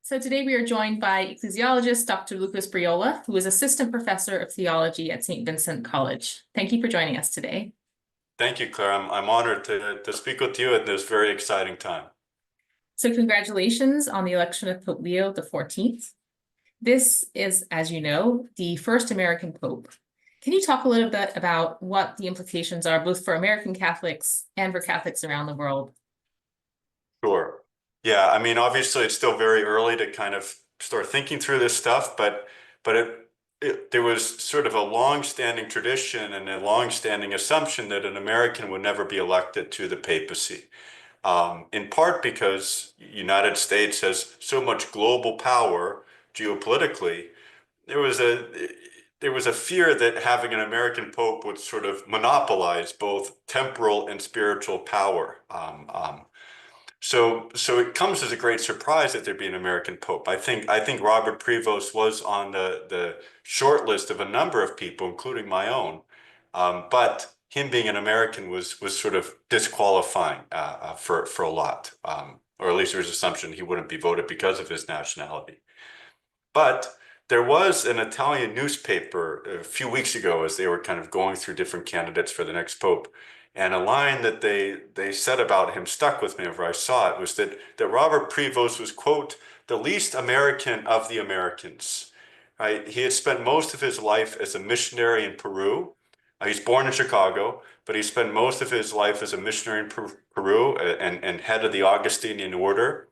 So today we are joined by Ecclesiologist Dr. Lucas Briola, who is Assistant Professor of Theology at St. Vincent College. Thank you for joining us today. Thank you, Claire. I'm honored to speak with you at this very exciting time. So congratulations on the election of Pope Leo XIV. This is, as you know, the first American Pope. Can you talk a little bit about what the implications are both for American Catholics and for Catholics around the world? Sure. Yeah, I mean, obviously it's still very early to kind of start thinking through this stuff, but there was sort of a long-standing tradition and a long-standing assumption that an American would never be elected to the papacy. In part because United States has so much global power geopolitically, there was a fear that having an American Pope would sort of monopolize both temporal and spiritual power. So it comes as a great surprise that there'd be an American Pope. I think Robert Prevost was on the short list of a number of people, including my own. But him being an American was sort of disqualifying for a lot, or at least there was an assumption he wouldn't be voted because of his nationality. But there was an Italian newspaper a few weeks ago as they were kind of going through different candidates for the next pope. And a line that they said about him stuck with me whenever I saw it was that Robert Prevost was, quote, the least American of the Americans. Right? He had spent most of his life as a missionary in Peru. He's born in Chicago, but he spent most of his life as a missionary in Peru and head of the Augustinian order.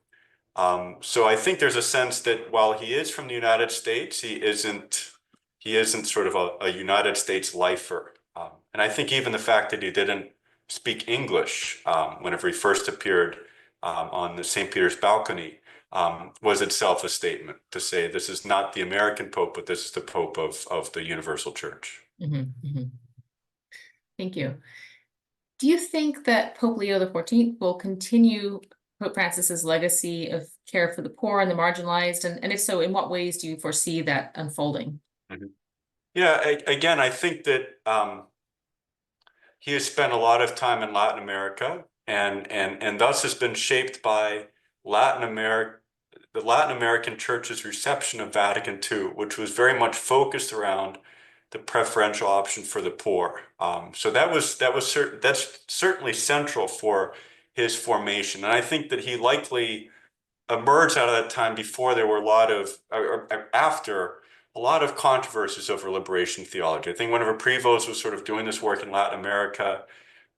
So I think there's a sense that while he is from the United States, he isn't sort of a United States lifer. And I think even the fact that he didn't speak English whenever he first appeared on the St. Peter's balcony was itself a statement to say this is not the American Pope, but this is the Pope of the Universal Church. Thank you. Do you think that Pope Leo XIV will continue Pope Francis's legacy of care for the poor and the marginalized? And if so, in what ways do you foresee that unfolding? Yeah, again, I think that he has spent a lot of time in Latin America and thus has been shaped by the Latin American Church's reception of Vatican II, which was very much focused around the preferential option for the poor. So that's certainly central for his formation. And I think that he likely emerged out of that time before there were after a lot of controversies over liberation theology. I think whenever Prevost was sort of doing this work in Latin America,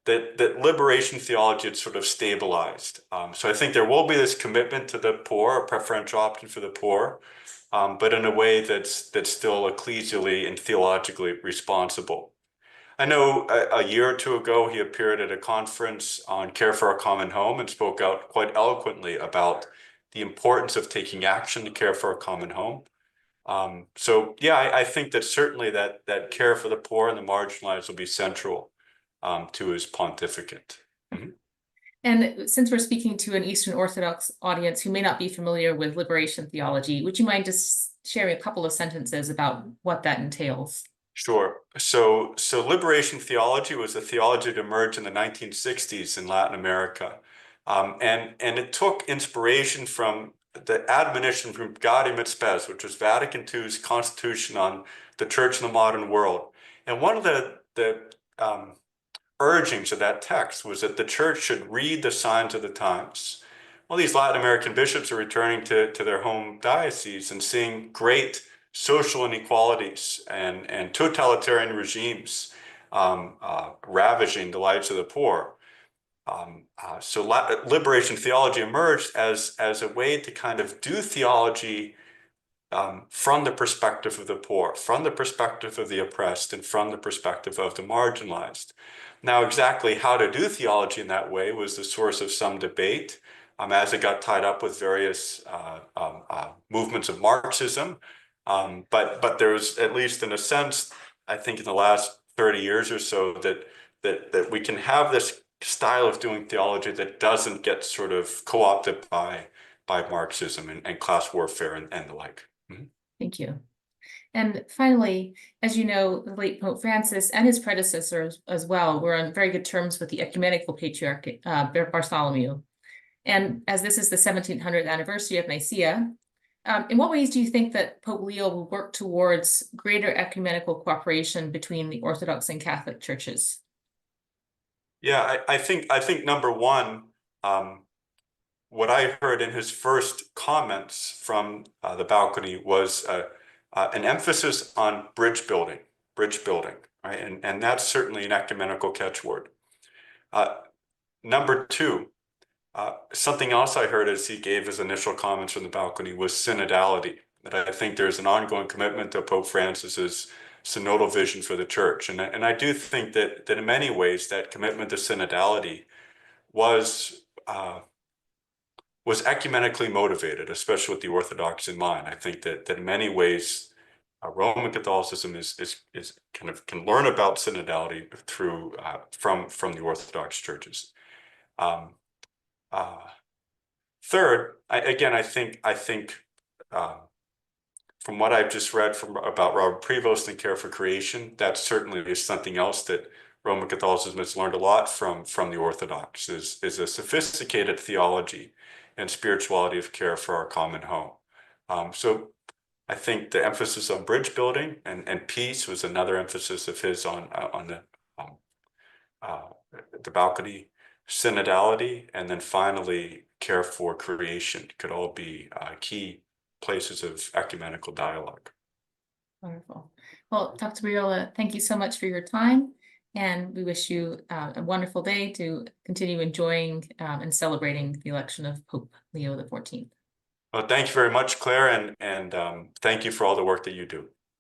that liberation theology had sort of stabilized. So I think there will be this commitment to the poor, a preferential option for the poor, but in a way that's still ecclesially and theologically responsible. I know a year or two ago, he appeared at a conference on care for our common home and spoke out quite eloquently about the importance of taking action to care for our common home. So yeah, I think that certainly that care for the poor and the marginalized will be central to his pontificate. And since we're speaking to an Eastern Orthodox audience who may not be familiar with liberation theology, would you mind just sharing a couple of sentences about what that entails? Sure. So liberation theology was a theology that emerged in the 1960s in Latin America. And it took inspiration from the admonition from Gaudium et Spes, which was Vatican II's constitution on the church in the modern world. And one of the urgings of that text was that the church should read the signs of the times. Well, these Latin American bishops are returning to their home dioceses and seeing great social inequalities and totalitarian regimes ravaging the lives of the poor. So liberation theology emerged as a way to kind of do theology from the perspective of the poor, from the perspective of the oppressed, and from the perspective of the marginalized. Now, exactly how to do theology in that way was the source of some debate as it got tied up with various movements of Marxism. But there was, at least in a sense, I think in the last 30 years or so, that we can have this style of doing theology that doesn't get sort of co-opted by Marxism and class warfare and the like. Thank you. And finally, as you know, the late Pope Francis and his predecessors as well were on very good terms with the Ecumenical Patriarch Bartholomew. And as this is the 1700th anniversary of Nicaea, In what ways do you think that Pope Leo will work towards greater ecumenical cooperation between the Orthodox and Catholic churches? Yeah, I think number one, what I heard in his first comments from the balcony was an emphasis on bridge building, right? And that's certainly an ecumenical catchword. Number two, something else I heard as he gave his initial comments from the balcony was synodality. That I think there's an ongoing commitment to Pope Francis's synodal vision for the church. And I do think that in many ways that commitment to synodality was ecumenically motivated, especially with the Orthodox in mind. I think that in many ways, Roman Catholicism is kind of can learn about synodality through from the Orthodox churches. Third, I think from what I've just read about Robert Prevost and Care for Creation, that certainly is something else that Roman Catholicism has learned a lot from the Orthodox is a sophisticated theology and spirituality of care for our common home. So I think the emphasis on bridge building and peace was another emphasis of his on the balcony, synodality, and then finally care for creation could all be key places of ecumenical dialogue. Wonderful. Well, Dr. Briola, thank you so much for your time, and we wish you a wonderful day to continue enjoying and celebrating the election of Pope Leo XIV. Well, thank you very much, Claire, and thank you for all the work that you do.